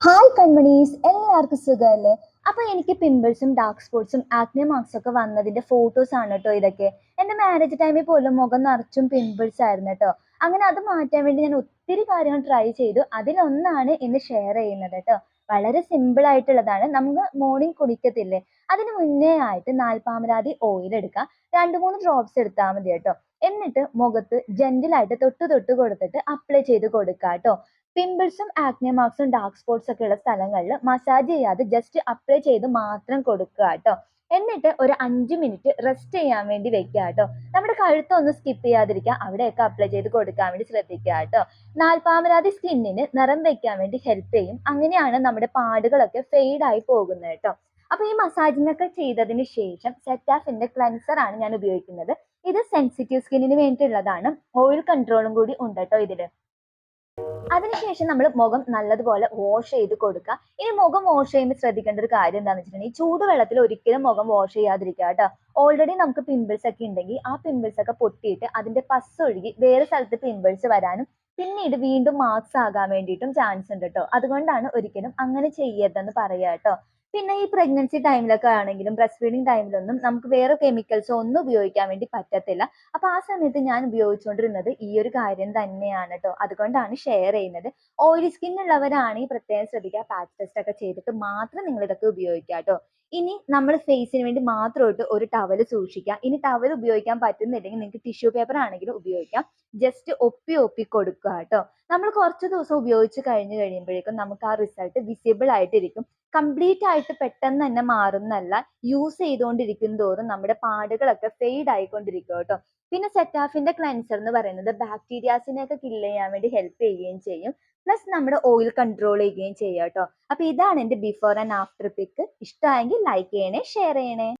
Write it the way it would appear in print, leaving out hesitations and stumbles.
Hi കൺമണീസ്, എല്ലാവർക്കും സുഖമല്ലേ? അപ്പൊ എനിക്ക് പിമ്പിൾസും ഡാർക്ക് സ്പോട്ട്സും ആക്നെ മാർക്സ് ഒക്കെ വന്നതിന്റെ ഫോട്ടോസ് ആണ് കേട്ടോ ഇതൊക്കെ. എന്റെ മാരേജ് ടൈമിൽ പോലും മുഖം നിറച്ചും പിമ്പിൾസ് ആയിരുന്നു കേട്ടോ. അങ്ങനെ അത് മാറ്റാൻ വേണ്ടി ഞാൻ ഒത്തിരി കാര്യങ്ങൾ ട്രൈ ചെയ്തു. അതിലൊന്നാണ് ഇന്ന് ഷെയർ ചെയ്യുന്നത് കേട്ടോ. വളരെ സിമ്പിൾ ആയിട്ടുള്ളതാണ്. നമ്മൾ മോർണിംഗ് കുടിക്കത്തില്ലേ, അതിന് മുന്നേ ആയിട്ട് നാൽപ്പാമരാതി ഓയിൽ എടുക്കുക. 2-3 ഡ്രോപ്സ് എടുത്താൽ മതി കേട്ടോ. എന്നിട്ട് മുഖത്ത് ജെന്റിലായിട്ട് തൊട്ട് തൊട്ട് കൊടുത്തിട്ട് അപ്ലൈ ചെയ്ത് കൊടുക്കുക കേട്ടോ. പിമ്പിൾസും ആക്നെ മാർക്സും ഡാർക്ക് സ്പോട്ട്സ് ഒക്കെ ഉള്ള സ്ഥലങ്ങളിൽ മസാജ് ചെയ്യാതെ ജസ്റ്റ് അപ്ലൈ ചെയ്ത് മാത്രം കൊടുക്കുക കേട്ടോ. എന്നിട്ട് ഒരു 5 മിനിറ്റ് റെസ്റ്റ് ചെയ്യാൻ വേണ്ടി വെക്കുക കേട്ടോ. നമ്മുടെ കഴുത്തൊന്നും സ്കിപ്പ് ചെയ്യാതിരിക്കുക, അവിടെയൊക്കെ അപ്ലൈ ചെയ്ത് കൊടുക്കാൻ വേണ്ടി ശ്രദ്ധിക്കുക കേട്ടോ. നാൽപ്പാമരാതി സ്കിന്നിന് നിറം വെക്കാൻ വേണ്ടി ഹെൽപ്പ് ചെയ്യും. അങ്ങനെയാണ് നമ്മുടെ പാടുകളൊക്കെ ഫെയ്ഡ് ആയി പോകുന്നത് കേട്ടോ. അപ്പൊ ഈ മസാജിംഗ് ഒക്കെ ചെയ്തതിന് ശേഷം സെറ്റാഫിന്റെ ക്ലെൻസർ ആണ് ഞാൻ ഉപയോഗിക്കുന്നത്. ഇത് സെൻസിറ്റീവ് സ്കിന്നിന് വേണ്ടിയിട്ടുള്ളതാണ്. ഓയിൽ കൺട്രോളും കൂടി ഉണ്ട് കേട്ടോ ഇതില്. അതിനുശേഷം നമ്മൾ മുഖം നല്ലതുപോലെ വാഷ് ചെയ്ത് കൊടുക്കുക. ഇനി മുഖം വാഷ് ചെയ്യുമ്പോൾ ശ്രദ്ധിക്കേണ്ട ഒരു കാര്യം എന്താണെന്ന് വെച്ചിട്ടുണ്ടെങ്കിൽ ചൂടുവെള്ളത്തിൽ ഒരിക്കലും മുഖം വാഷ് ചെയ്യാതിരിക്കുക കേട്ടോ. ഓൾറെഡി നമുക്ക് പിമ്പിൾസ് ഒക്കെ ഉണ്ടെങ്കിൽ ആ പിമ്പിൾസ് ഒക്കെ പൊട്ടിയിട്ട് അതിന്റെ പസ് ഒഴുകി വേറെ സ്ഥലത്ത് പിമ്പിൾസ് വരാനും പിന്നീട് വീണ്ടും മാർക്സ് ആകാൻ വേണ്ടിയിട്ടും ചാൻസ് ഉണ്ട് കേട്ടോ. അതുകൊണ്ടാണ് ഒരിക്കലും അങ്ങനെ ചെയ്യരുതെന്ന് പറയുക കേട്ടോ. പിന്നെ ഈ പ്രഗ്നൻസി ടൈമിലൊക്കെ ആണെങ്കിലും ബ്രസ്റ്റ് ഫീഡിങ് ടൈമിലൊന്നും നമുക്ക് വേറെ കെമിക്കൽസോ ഒന്നും ഉപയോഗിക്കാൻ വേണ്ടി പറ്റത്തില്ല. അപ്പൊ ആ സമയത്ത് ഞാൻ ഉപയോഗിച്ചുകൊണ്ടിരുന്നത് ഈ ഒരു കാര്യം തന്നെയാണ് കേട്ടോ. അതുകൊണ്ടാണ് ഷെയർ ചെയ്യുന്നത്. ഓയിലി സ്കിൻ ഉള്ളവരാണെങ്കിൽ പ്രത്യേകം ശ്രദ്ധിക്കുക. പാച്ച് ടെസ്റ്റ് ഒക്കെ ചെയ്തിട്ട് മാത്രം നിങ്ങൾ ഇതൊക്കെ ഉപയോഗിക്കുക കേട്ടോ. ഇനി നമ്മൾ ഫേസിന് വേണ്ടി മാത്രമായിട്ട് ഒരു ടവൽ സൂക്ഷിക്കുക. ഇനി ടവൽ ഉപയോഗിക്കാൻ പറ്റുന്നില്ലെങ്കിൽ നിങ്ങൾക്ക് ടിഷ്യൂ പേപ്പർ ആണെങ്കിലും ഉപയോഗിക്കാം. ജസ്റ്റ് ഒപ്പി ഒപ്പി കൊടുക്കുക കേട്ടോ. നമ്മൾ കുറച്ച് ദിവസം ഉപയോഗിച്ച് കഴിഞ്ഞ് കഴിയുമ്പോഴേക്കും നമുക്ക് ആ റിസൾട്ട് വിസിബിൾ ആയിട്ടിരിക്കും. കംപ്ലീറ്റ് ആയിട്ട് പെട്ടെന്ന് തന്നെ മാറുന്നല്ല, യൂസ് ചെയ്തുകൊണ്ടിരിക്കും തോറും നമ്മുടെ പാടുകളൊക്കെ ഫെയ്ഡ് ആയിക്കൊണ്ടിരിക്കും കേട്ടോ. പിന്നെ സെറ്റാഫിന്റെ ക്ലെൻസർ എന്ന് പറയുന്നത് ബാക്ടീരിയാസിനെ ഒക്കെ കില്ല് ചെയ്യാൻ വേണ്ടി ഹെൽപ്പ് ചെയ്യുകയും ചെയ്യും. പ്ലസ് നമ്മുടെ ഓയിൽ കൺട്രോൾ ചെയ്യുകയും ചെയ്യും കേട്ടോ. അപ്പൊ ഇതാണ് എന്റെ ബിഫോർ ആൻഡ് ആഫ്റ്റർ പിക്ക്. ഇഷ്ടമായെങ്കിൽ ലൈക്ക് ചെയ്യണേ, ഷെയർ ചെയ്യണേ.